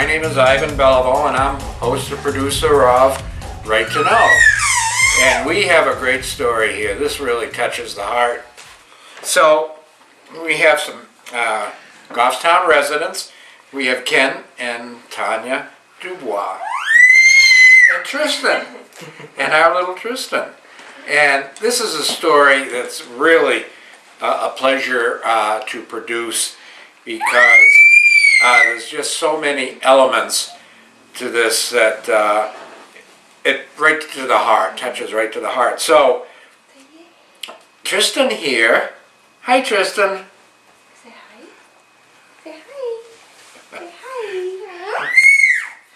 name is Ivan Belleville, and I'm host and producer of Right to Know. And we have a great story here. This really touches the heart. So, we have some Goffstown residents. We have Ken and Tonya Dubois. And Tristan. And our little Tristan. And this is a story that's really a pleasure to produce, because there's just so many elements to this that it right to the heart, touches right to the heart. So, Tristan here. Hi, Tristan. Say hi. Say hi. Say hi.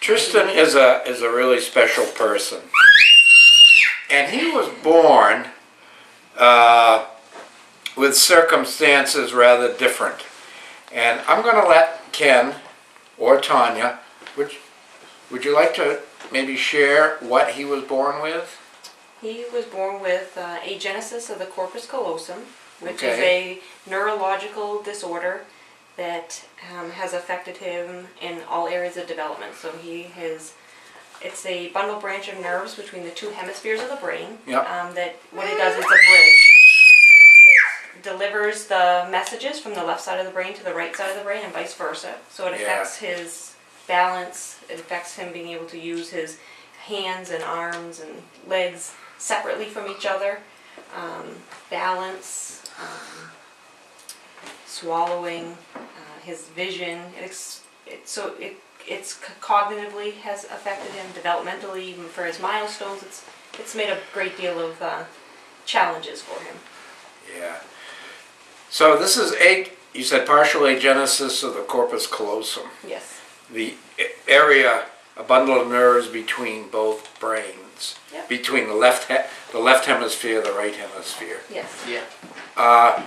Tristan is a really special person, and he was born with circumstances rather different. And I'm going to let Ken or Tonya, would you like to maybe share what he was born with? He was born with agenesis of the corpus callosum, which is Okay. a neurological disorder that has affected him in all areas of development. So it's a bundle branch of nerves between the two hemispheres of the brain. Yep. That what it does is a bridge. It delivers the messages from the left side of the brain to the right side of the brain and vice versa. So it affects his balance. It affects him being able to use his hands and arms and legs separately from each other. Balance, swallowing, his vision. It's cognitively has affected him, developmentally, even for his milestones. It's made a great deal of challenges for him. Yeah. So this is you said partial agenesis of the corpus callosum. Yes. The area, a bundle of nerves between both brains. Yep. Between the left hemisphere, the right hemisphere. Yes. Yeah. How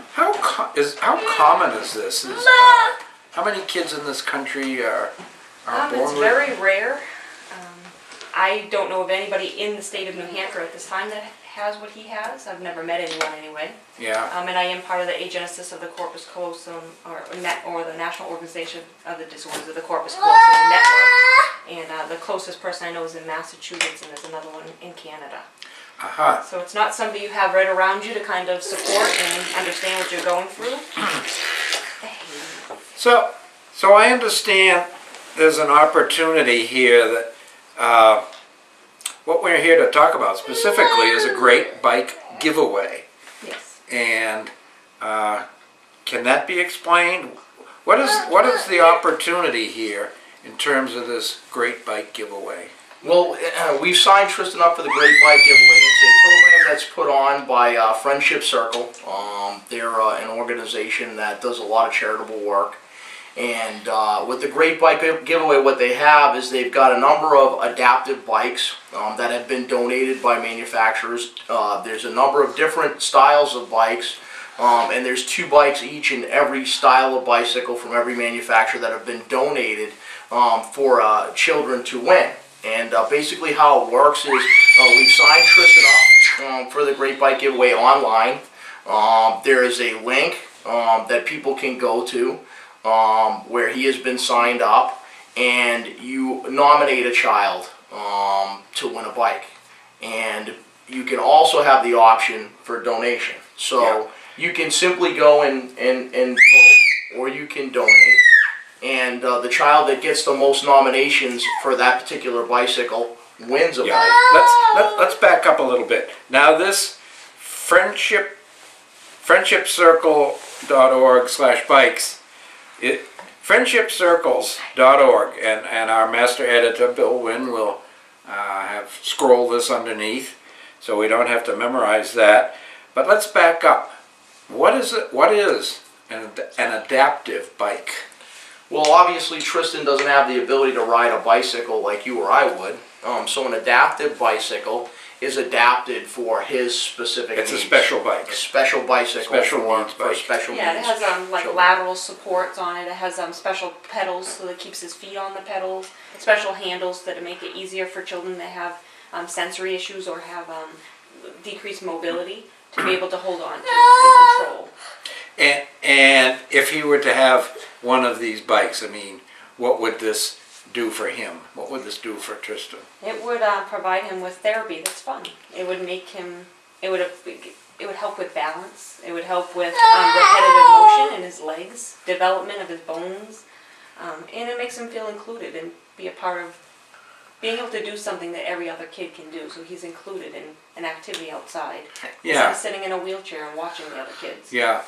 common is this? How many kids in this country are born It's with? very rare. I don't know of anybody in the state of New Hampshire at this time that has what he has. I've never met anyone anyway. Yeah. And I am part of the agenesis of the corpus callosum, or the National Organization of the Disorders of the Corpus Callosum Network. And the closest person I know is in Massachusetts, and there's another one in Canada. Aha. So it's not somebody you have right around you to kind of support and understand what you're going through. So I understand there's an opportunity here that what we're here to talk about specifically is a great bike giveaway. Yes. And can that be explained? What is the opportunity here in terms of this great bike giveaway? Well, we've signed Tristan up for the Great Bike Giveaway. It's a program that's put on by Friendship Circle. They're an organization that does a lot of charitable work. And with the Great Bike Giveaway, what they have is they've got a number of adaptive bikes that have been donated by manufacturers. There's a number of different styles of bikes, and there's 2 bikes each in every style of bicycle from every manufacturer that have been donated for children to win. And basically how it works is we've signed Tristan up for the Great Bike Giveaway online. There is a link that people can go to where he has been signed up, and you nominate a child to win a bike. And you can also have the option for donation. So you can simply go and vote, or you can donate. And the child that gets the most nominations for that particular bicycle wins a bike. Let's back up a little bit. Now this friendshipcircle.org/bikes, friendshipcircles.org, and our master editor Bill Wynne will have scroll this underneath, so we don't have to memorize that. But let's back up. What is an adaptive bike? Well, obviously Tristan doesn't have the ability to ride a bicycle like you or I would. So an adaptive bicycle is adapted for his specific needs. It's a special bike. A special bicycle Special for needs bike. special needs. Yeah, it has like children. lateral supports on it. It has special pedals so that it keeps his feet on the pedals. Special handles that make it easier for children that have sensory issues or have decreased mobility to be able to hold on to and control. And if he were to have one of these bikes, I mean, what would this do for him? What would this do for Tristan? It would provide him with therapy that's fun. It would make him, it would help with balance. It would help with repetitive motion in his legs, development of his bones, and it makes him feel included and be a part of being able to do something that every other kid can do. So he's included in an activity outside. Instead of sitting in a wheelchair and watching the other kids. Yeah.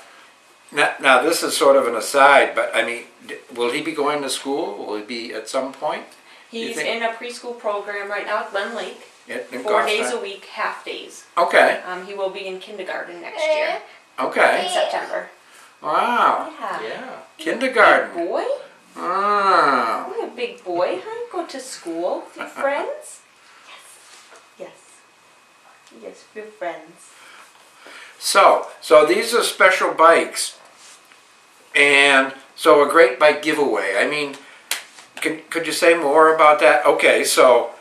Now this is sort of an aside, but I mean, will he be going to school? Will he be at some point? He's in a preschool program right now at Glen Lake. In 4 days Goffstown? a week, half days. Okay. He will be in kindergarten next year. Okay. In September. Wow. Yeah. Kindergarten. Big boy? Ah. You're a big boy, huh? Go to school with your friends? Yes. Yes, with your friends. So these are special bikes, and so a great bike giveaway. I mean, could you say more about that? Okay, so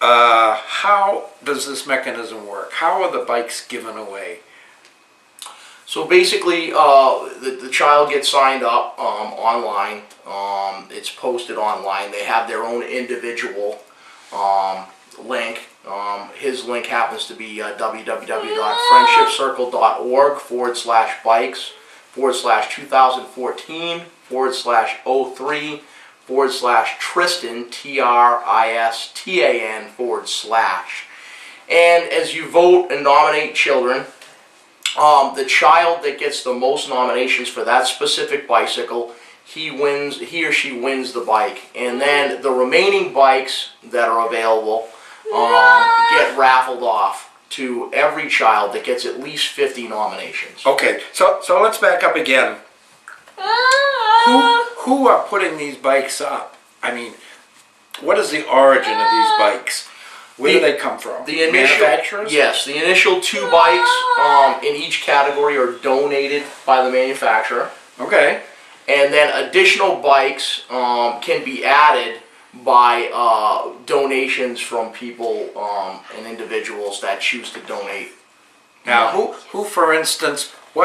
how does this mechanism work? How are the bikes given away? So basically, the child gets signed up online. It's posted online. They have their own individual link. His link happens to be www.friendshipcircle.org/bikes/2014/03/Tristan, TRISTAN/. And as you vote and nominate children, the child that gets the most nominations for that specific bicycle, he or she wins the bike. And then the remaining bikes that are available get raffled off to every child that gets at least 50 nominations. Okay, so let's back up again. Who are putting these bikes up? I mean, what is the origin of these bikes? Where do they come from? The initial, manufacturers? Yes, the initial 2 bikes in each category are donated by the manufacturer. Okay. And then additional bikes can be added by donations from people and individuals that choose to donate. Now, who, for instance, who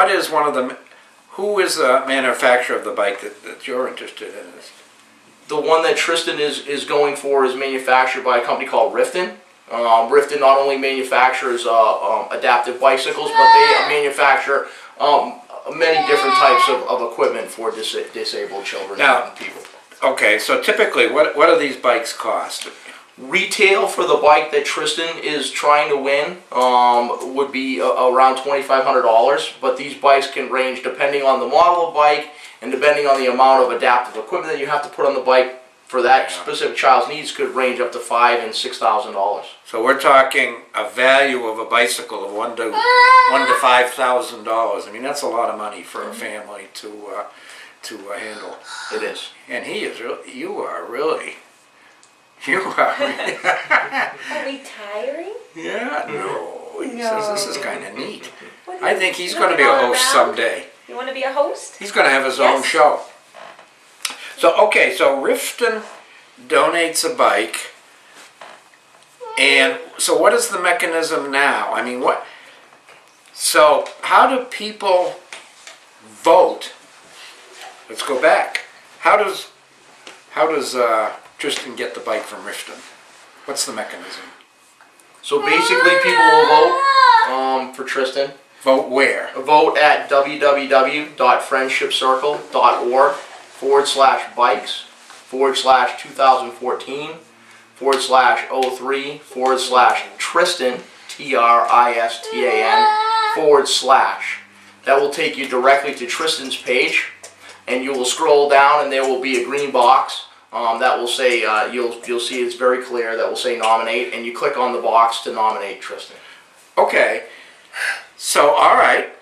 is the manufacturer of the bike that you're interested in? The one that Tristan is going for is manufactured by a company called Riften. Riften not only manufactures adaptive bicycles, but they manufacture many different types of equipment for disabled children and people. Okay, so typically, what do these bikes cost? Retail for the bike that Tristan is trying to win would be around $2,500, but these bikes can range depending on the model of bike and depending on the amount of adaptive equipment that you have to put on the bike for that specific child's needs could range up to $5,000 and $6,000. So we're talking a value of a bicycle of $1,000 to $5,000. I mean, that's a lot of money for a family to handle. It is. And you are really. Are we tiring? Yeah, no. He says this is kind of neat. I think he's You going to be a wanna go host around? someday. You want to be a host? He's going to have his own show. So, okay, so Riften donates a bike. And so what is the mechanism now? I mean, so how do people vote? Let's go back. How does Tristan get the bike from Riften? What's the mechanism? So basically people will vote for Tristan. Vote where? Vote at www.friendshipcircle.org/bikes/2014/03/Tristan, TRISTAN/. That will take you directly to Tristan's page, and you will scroll down and there will be a green box that will say, you'll see it's very clear, that will say nominate, and you click on the box to nominate Tristan. Okay, so all right.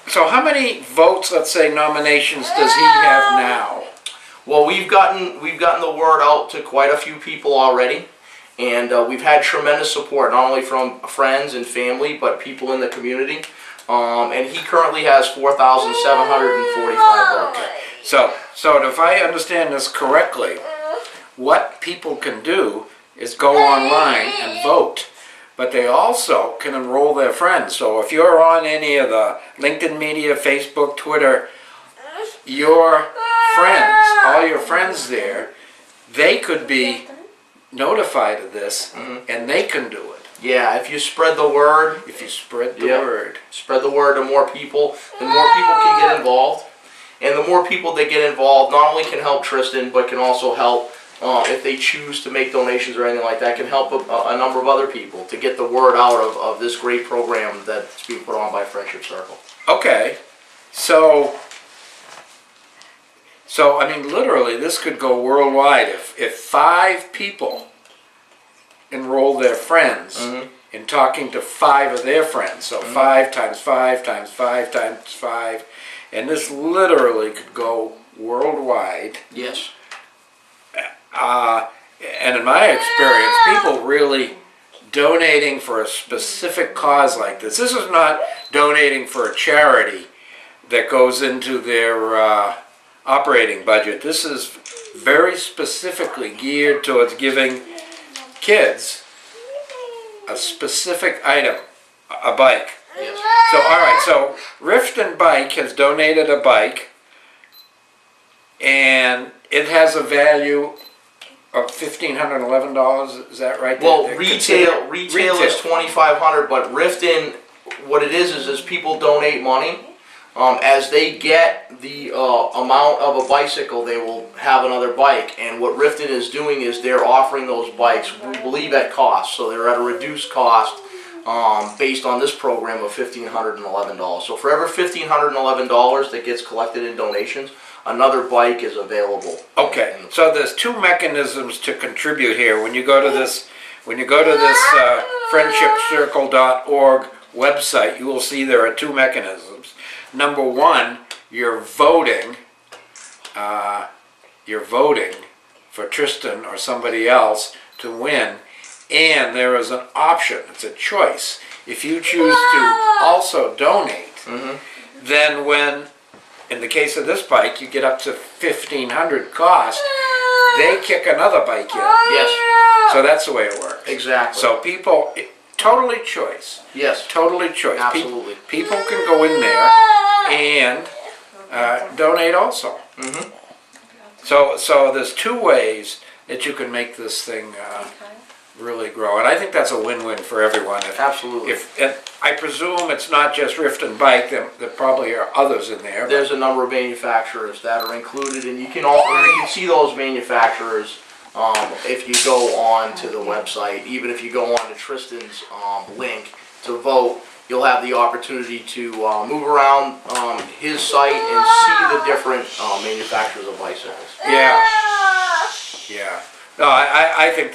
So how many votes, let's say nominations, does he have now? Well, we've gotten the word out to quite a few people already, and we've had tremendous support, not only from friends and family, but people in the community. And he currently has 4,745 votes. So if I understand this correctly, what people can do is go online and vote, but they also can enroll their friends. So if you're on any of the LinkedIn media, Facebook, Twitter, your all your friends there, they could be notified of this, and they can do it. Yeah, if you spread the word, If you spread the word. spread the word to more people, then more people can get involved. And the more people that get involved not only can help Tristan, but can also help, if they choose to make donations or anything like that, can help a number of other people to get the word out of this great program that's being put on by Friendship Circle. Okay, so I mean, literally, this could go worldwide. If 5 people enroll their friends in talking to 5 of their friends, so 5 times 5 times 5 times 5, and this literally could go worldwide. Yes. And in my experience, people really donating for a specific cause like this. This is not donating for a charity that goes into their operating budget. This is very specifically geared towards giving kids a specific item, a bike. Yes. So, all right, so Riften Bike has donated a bike, and it has a value of $1,511. Is that right? Well, They're retail retail is $2,500, but Riften, what it is people donate money. As they get the amount of a bicycle, they will have another bike. And what Riften is doing is they're offering those bikes, we believe, at cost. So they're at a reduced cost based on this program of $1,511. So for every $1,511 that gets collected in donations, another bike is available. Okay, so there's 2 mechanisms to contribute here. When you go to this, friendshipcircle.org website, you will see there are 2 mechanisms. Number 1, you're voting for Tristan or somebody else to win, and there is an option. It's a choice. If you choose to also donate, then when, in the case of this bike, you get up to $1,500 cost, they kick another bike in. Yes. So that's the way it works. Exactly. So people, totally choice. Yes. Totally choice. Absolutely. People can go in there and donate also. So there's 2 ways that you can make this thing really grow, and I think that's a win-win for everyone. Absolutely. And I presume it's not just Riften Bike. There probably are others in there. There's a number of manufacturers that are included, and you can see those manufacturers if you go on to the website. Even if you go on to Tristan's link to vote, you'll have the opportunity to move around his site and see the different manufacturers of bicycles. Yeah. No, I think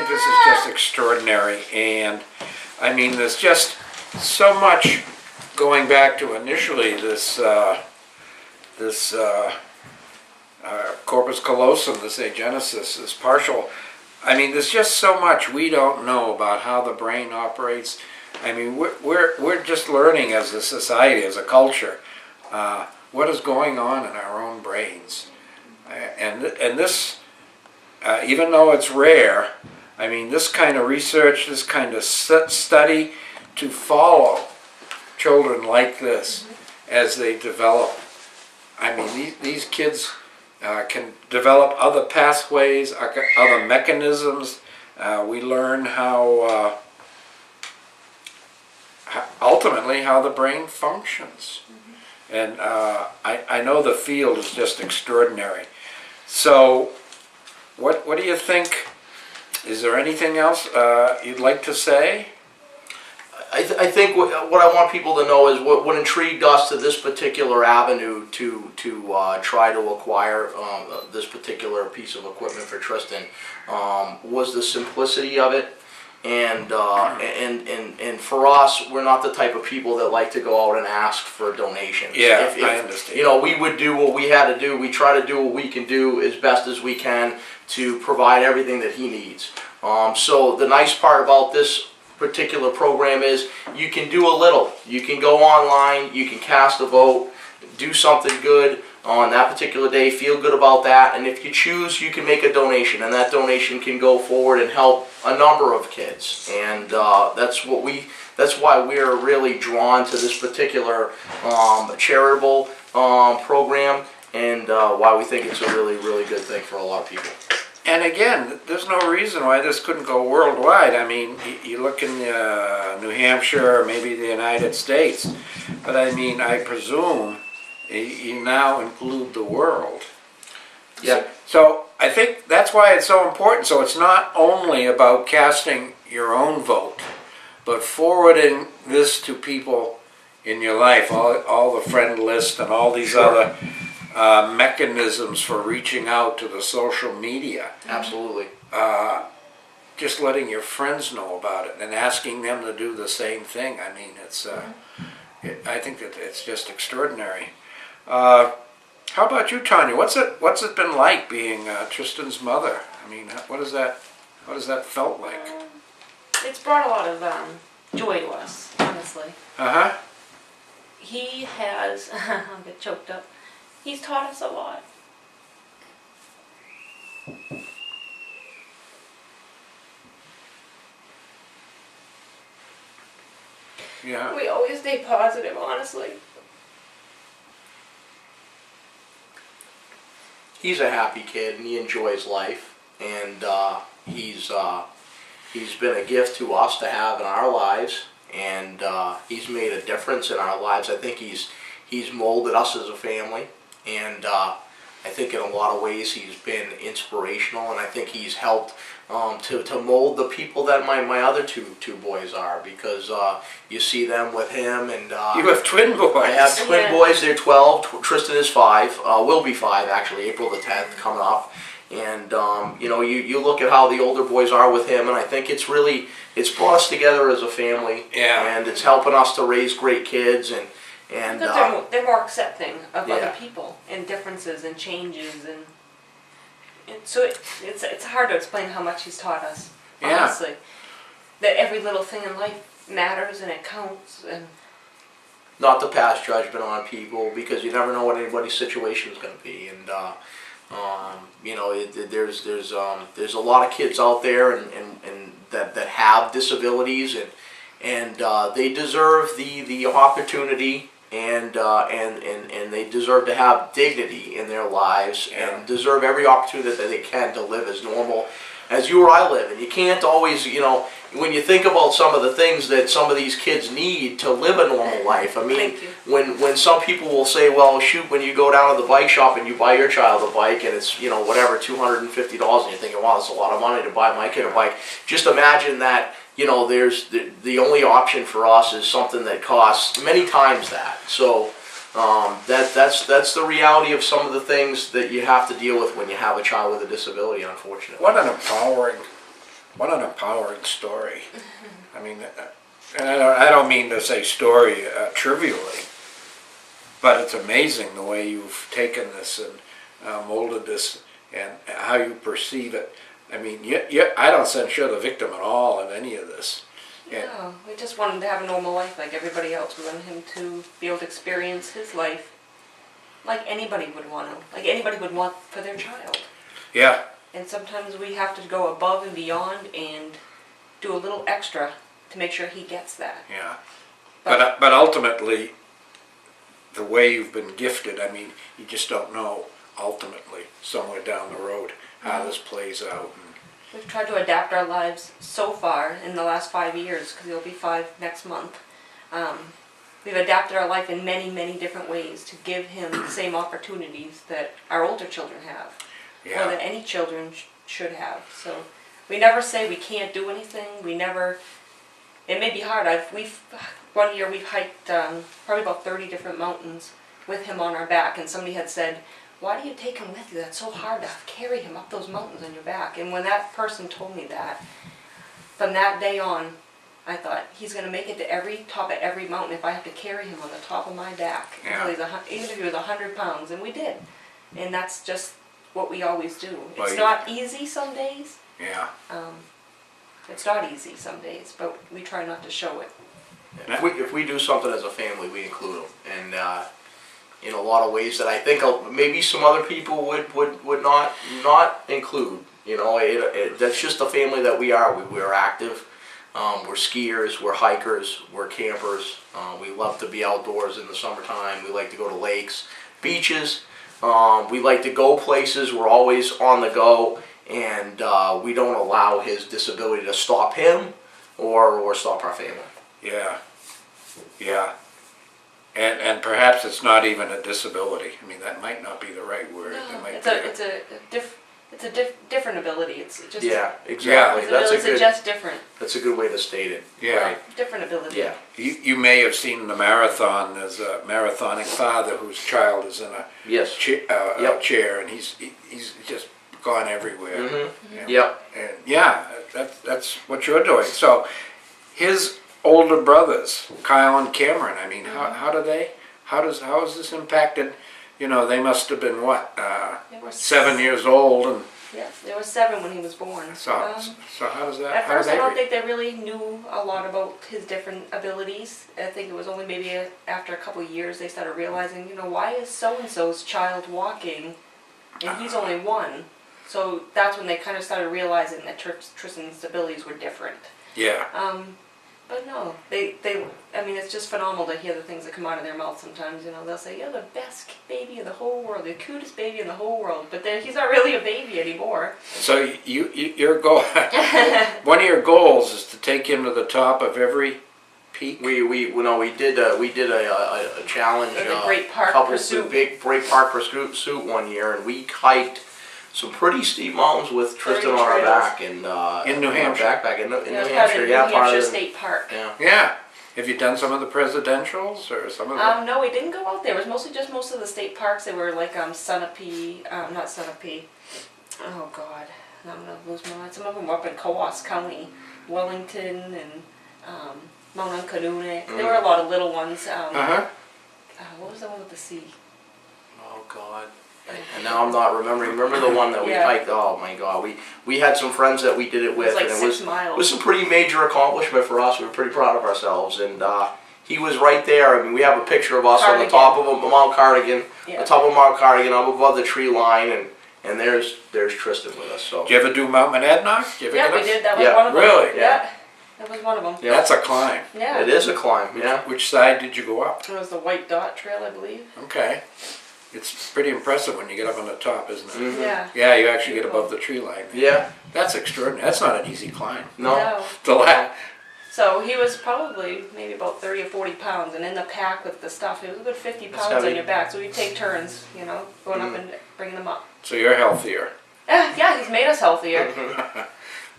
this is just extraordinary, and I mean, there's just so much going back to initially this corpus callosum, this agenesis, this partial. I mean, there's just so much we don't know about how the brain operates. I mean, we're just learning as a society, as a culture, what is going on in our own brains, and this. Even though it's rare, I mean, this kind of research, this kind of study, to follow children like this as they develop. I mean, these kids can develop other pathways, other mechanisms. We learn how, ultimately, how the brain functions. And I know the field is just extraordinary. So, what do you think? Is there anything else you'd like to say? I think what I want people to know is what intrigued us to this particular avenue to try to acquire this particular piece of equipment for Tristan was the simplicity of it, and for us, we're not the type of people that like to go out and ask for donations. Yeah, I understand. You know, we would do what we had to do. We try to do what we can do as best as we can to provide everything that he needs. So the nice part about this particular program is you can do a little. You can go online, you can cast a vote, do something good on that particular day, feel good about that, and if you choose, you can make a donation, and that donation can go forward and help a number of kids. And that's why we're really drawn to this particular charitable program. and why we think it's a really, really good thing for a lot of people. And again, there's no reason why this couldn't go worldwide. I mean, you look in New Hampshire or maybe the United States, but I mean, I presume you now include the world. Yeah. So I think that's why it's so important. So it's not only about casting your own vote, but forwarding this to people in your life, all the friend list and all these other mechanisms for reaching out to the social media. Absolutely. Just letting your friends know about it and asking them to do the same thing. I mean, it's. I think that it's just extraordinary. How about you, Tonya? What's it been like being Tristan's mother? I mean, what has that felt like? It's brought a lot of joy to us, honestly. Uh-huh. He has, I'll get choked up, he's taught us a lot. Yeah. We always stay positive, honestly. He's a happy kid and he enjoys life, and he's been a gift to us to have in our lives, and he's made a difference in our lives. I think he's molded us as a family, and I think in a lot of ways he's been inspirational, and I think he's helped to mold the people that my other two boys are, because you see them with him, and You have twin boys. I have twin boys. They're 12. Tristan is 5. Will be 5 actually. April the 10th coming up. And you know, you look at how the older boys are with him, and I think it's brought us together as a family. Yeah. And it's helping us to raise great kids, and Because they're more accepting of Yeah. other people and differences and changes, and so it's hard to explain how much he's taught us. Yeah. Honestly, that every little thing in life matters and it counts, and not to pass judgment on people, because you never know what anybody's situation is going to be. And you know, there's a lot of kids out there and that have disabilities, and they deserve the opportunity, and they deserve to have dignity in their lives, and deserve every opportunity that they can to live as normal as you or I live. And you can't always, you know, when you think about some of the things that some of these kids need to live a normal life. I mean, when some people will say, well, shoot, when you go down to the bike shop and you buy your child a bike, and it's, you know, whatever, $250, and you're thinking, wow, that's a lot of money to buy my kid a bike. Just imagine that, you know, there's the only option for us is something that costs many times that. So that's the reality of some of the things that you have to deal with when you have a child with a disability, unfortunately. What an empowering story. I mean, and I don't mean to say story trivially, but it's amazing the way you've taken this and molded this and how you perceive it. I mean, I don't sense you're the victim at all in any of this. no, we just want him to have a normal life like everybody else. We want him to be able to experience his life like anybody would want to, like anybody would want for their child. Yeah. And sometimes we have to go above and beyond and do a little extra to make sure he gets that. Yeah. But ultimately, the way you've been gifted, I mean, you just don't know ultimately somewhere down the road how this plays out. We've tried to adapt our lives so far in the last 5 years, because he'll be 5 next month. We've adapted our life in many, many different ways to give him the same opportunities that our older children have, or that any children should have. So we never say we can't do anything. It may be hard. One year we've hiked probably about 30 different mountains with him on our back, and somebody had said, why do you take him with you? That's so hard to carry him up those mountains on your back. And when that person told me that, from that day on, I thought, he's going to make it to every top of every mountain if I have to carry him on the top of my back, until he's even if he was 100 pounds, and we did. And that's just what we always do. Well, It's not easy some days. Yeah. It's not easy some days, but we try not to show it. If we do something as a family, we include them, and in a lot of ways that I think maybe some other people would not include. You know, that's just the family that we are. We're active. We're skiers. We're hikers. We're campers. We love to be outdoors in the summertime. We like to go to lakes, beaches. We like to go places. We're always on the go, and we don't allow his disability to stop him or stop our family. Yeah, yeah. And perhaps it's not even a disability. I mean, that might not be the right word. No, It might it's a different ability. It's just Yeah, exactly. his That's a abilities are good. just different. That's a good way to state it. Yeah. Right. Different ability. Yeah. You may have seen the marathon. There's a marathoning father whose child is in a Yes. a chair, and he's just gone everywhere. Mm-hmm. And- Yep. And yeah, that's what you're doing. So his older brothers, Kyle and Kameron. I mean, how has this impacted? You know, they must have been what, They were 7 years old, and Yeah, they were 7 when he was born. so how does that? At how first, do I they don't re- think they really knew a lot about his different abilities. I think it was only maybe after a couple of years they started realizing, you know, why is so-and-so's child walking and he's only 1? So that's when they kind of started realizing that Tristan's abilities were different. Yeah, But no, I mean, it's just phenomenal to hear the things that come out of their mouth sometimes. You know, they'll say, you're the best baby in the whole world, the cutest baby in the whole world. But then he's not really a baby anymore. so your goal, one of your goals is to take him to the top of every peak. We did a challenge. The Great Park Pursuit. The big Great Park Pursuit one year, and we hiked some pretty steep mountains with Tristan on our trails. back and In New on our Hampshire. backpack in New It was part Hampshire. of Yeah, New part Hampshire of the, State Park. yeah. Yeah. Have you done some of the presidentials or some of the? No, we didn't go out there. It was mostly just most of the state parks. They were like Sunapee, not Sunapee. Oh God, now I'm gonna lose my mind. Some of them were up in Coos County, Wellington, and Mount Uncanunic. There were a lot of little ones. What was the one with the sea? Oh God. And now I'm not remembering. Remember the one that we Yeah. hiked? Oh my God, we had some friends that we did it It with, was like and 6 it miles. was some pretty major accomplishment for us. We were pretty proud of ourselves, and he was right there. I mean, we have a picture of us on the Cardigan. top of a Mount Cardigan, Yeah. the top of Mount Cardigan, up above the tree line, and there's Tristan with us. So Did you ever do Mount Monadnock? Did you ever Yeah, get we up? did. That was Yeah. one of them. Really? Yeah. That was one of them. Yeah. That's a climb. Yeah. it is a climb. Yeah. Which side did you go up? It was the White Dot Trail, I believe. Okay. It's pretty impressive when you get up on the top, isn't it? Mhm. Yeah. Yeah, you actually get above the tree line. Yeah. That's extraordinary. That's not an easy climb. No. So he was probably maybe about 30 or 40 pounds, and in the pack with the stuff, it was a good 50 That's pounds heavy. on your back. So we'd take turns, you know, going up and bringing them up. So you're healthier. Yeah, he's made us healthier. Yeah.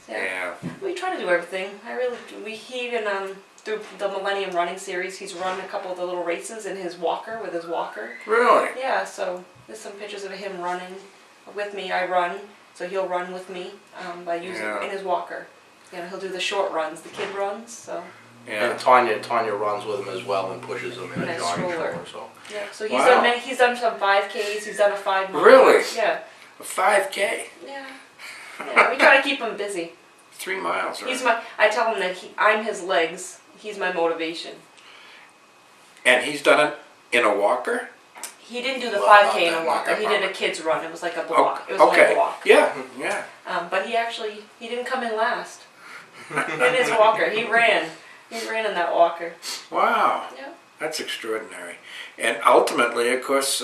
Yeah. We try to do everything. I really do. He even through the Millennium Running Series, he's run a couple of the little races in his walker with his walker. Really? Yeah, so there's some pictures of him running with me. I run, so he'll run with me by using in his walker. You know, he'll do the short runs, the kid runs. So Yeah. And Tonya runs with him as well and pushes him in a Nice jogging stroller. stroller. So yeah, so Wow. he's done some 5Ks. He's done a 5 mile. Really? Yeah. A 5K. Yeah. Yeah. We try to keep him busy. 3 miles. Right? He's I tell him that I'm his legs. He's my motivation. And he's done it in a walker? He didn't do the Well, 5K in not a walker. that He did a far. kid's run. It was like a block. It was like Okay. a walk. Yeah. Yeah. But he didn't come in last. In his walker. He ran. He ran in that walker. Wow. Yeah. That's extraordinary. And ultimately, of course,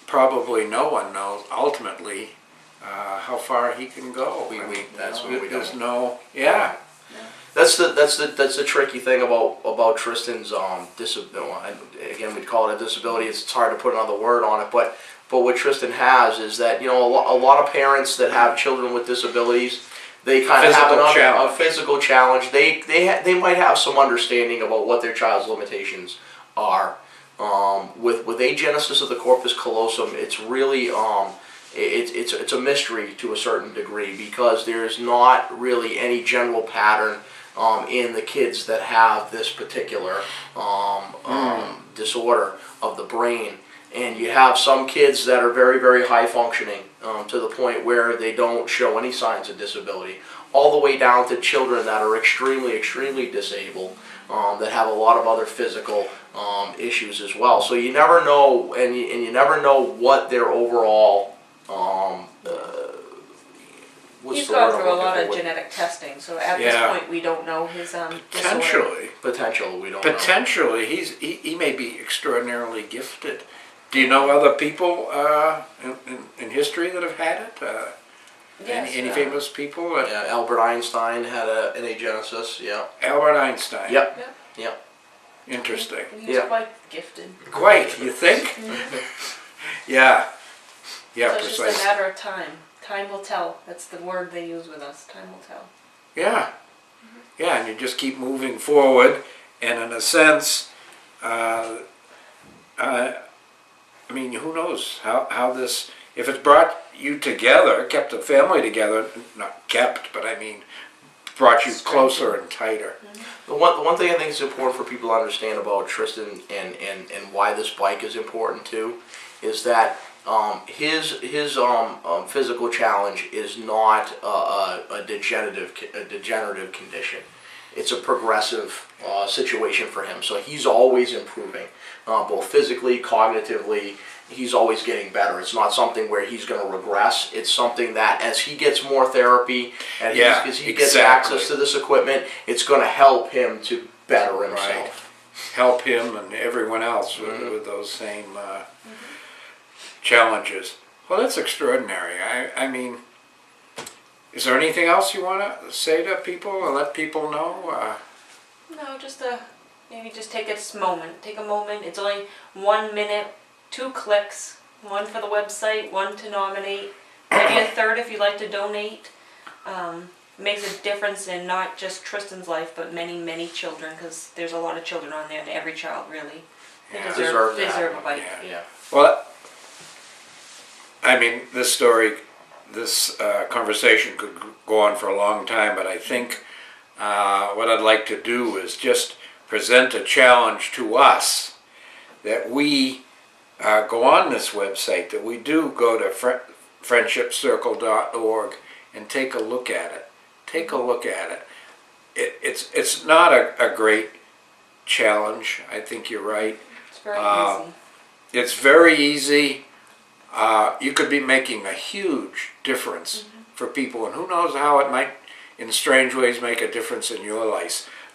probably no one knows ultimately how far he can go. that's what we There's don't. no. Yeah. that's the tricky thing about Tristan's disability. Again, we'd call it a disability. It's hard to put another word on it, but what Tristan has is that, you know, a lot of parents that have children with disabilities, they kind of have a physical challenge. They might have some understanding about what their child's limitations are. With agenesis of the corpus callosum, it's really it's a mystery to a certain degree, because there's not really any general pattern in the kids that have this particular disorder of the brain. And you have some kids that are very, very high functioning to the point where they don't show any signs of disability, all the way down to children that are extremely, extremely disabled, that have a lot of other physical issues as well. So you never know, and you never know what their overall He's gone through a lot of genetic testing, so at this point we don't know his disorder. Potential, we don't know. Potentially, he may be extraordinarily gifted Do you know other people in history that have had it? Yes, any famous people? Yeah, Albert Einstein had an agenesis. Yeah. Albert Einstein. Yep. Yep. Yep. Interesting. He's Yeah. quite gifted. Quite, you think? Yeah. Yeah, So it's just a precisely. matter of time. Time will tell. That's the word they use with us. Time will tell. Yeah. Yeah, and you just keep moving forward, and in a sense, I mean, who knows how this, if it's brought you together, kept the family together, not kept, but I mean, brought you closer and tighter. The one thing I think is important for people to understand about Tristan and why this bike is important too, is that his physical challenge is not a degenerative condition. It's a progressive situation for him. So he's always improving, both physically, cognitively. He's always getting better. It's not something where he's going to regress. It's something that as he gets more therapy and as he gets access to this equipment, it's going to help him to better himself. Right. Help him and everyone else with those same challenges. Well, that's extraordinary. I mean, is there anything else you want to say to people or let people know? No, just maybe just take a moment. Take a moment. It's only 1 minute, 2 clicks. One for the website, one to nominate. Maybe a third if you'd like to donate. Makes a difference in not just Tristan's life, but many, many children, because there's a lot of children on there, and every child really they Yeah. deserve Deserve a bike. Yeah. Well, I mean, this story, this conversation could go on for a long time, but I think what I'd like to do is just present a challenge to us that we go on this website, that we do go to friendshipcircle.org and take a look at it. Take a look at it. It's not a great challenge. I think you're right. It's very easy. It's very easy. You could be making a huge difference for people, and who knows how it might, in strange ways, make a difference in your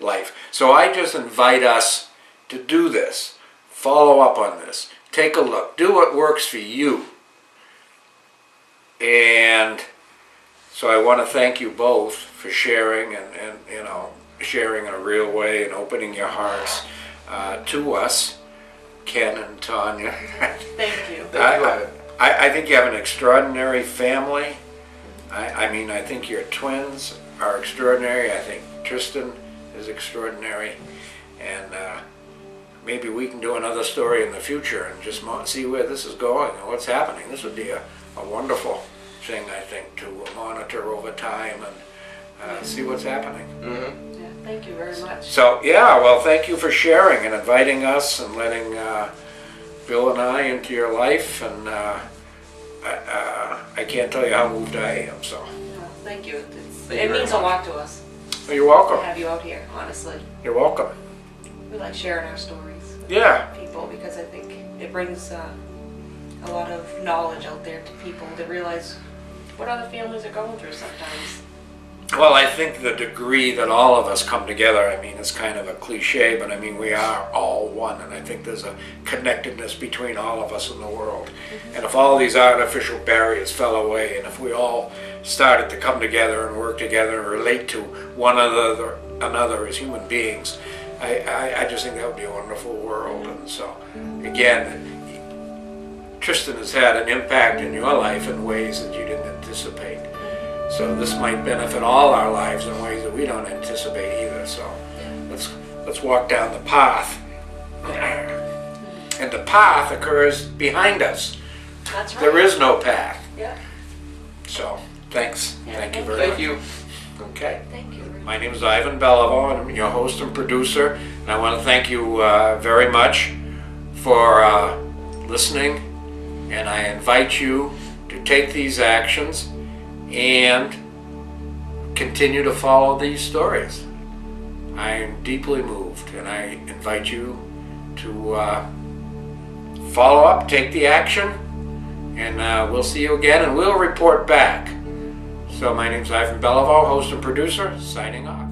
life. So I just invite us to do this. Follow up on this. Take a look. Do what works for you. And so I want to thank you both for sharing and you know, sharing in a real way and opening your hearts to us, Ken and Tonya. Thank you. I think you have an extraordinary family. I mean, I think your twins are extraordinary. I think Tristan is extraordinary. And maybe we can do another story in the future and just see where this is going and what's happening. This would be a wonderful thing, I think, to monitor over time and see what's happening. Mm-hmm. Yeah, thank you very much. So, yeah, well, thank you for sharing and inviting us and letting Bill and I into your life. And I can't tell you how moved I am. So, No, thank you. Thank It you means a very lot to us well, you're to welcome. have you out here, honestly. You're welcome. We like sharing our stories with Yeah. people because I think it brings a lot of knowledge out there to people to realize what other families are going through sometimes. Well, I think the degree that all of us come together, I mean, it's kind of a cliche, but I mean, we are all one, and I think there's a connectedness between all of us in the world. And if all these artificial barriers fell away, and if we all started to come together and work together and relate to one another as human beings, I just think that would be a wonderful world. And so, again, Tristan has had an impact in your life in ways that you didn't anticipate. So this might benefit all our lives in ways that we don't anticipate either. So let's walk down the path. And the path occurs behind us. That's right. There is no path. Yeah. So thanks. Yeah, Thank you thank very Thank much. you. Okay. Thank you. My name is Ivan Beliveau, and I'm your host and producer. And I want to thank you very much for listening. And I invite you to take these actions and continue to follow these stories. I am deeply moved, and I invite you to follow up, take the action, and we'll see you again, and we'll report back. So my name's Ivan Beliveau, host and producer, signing off.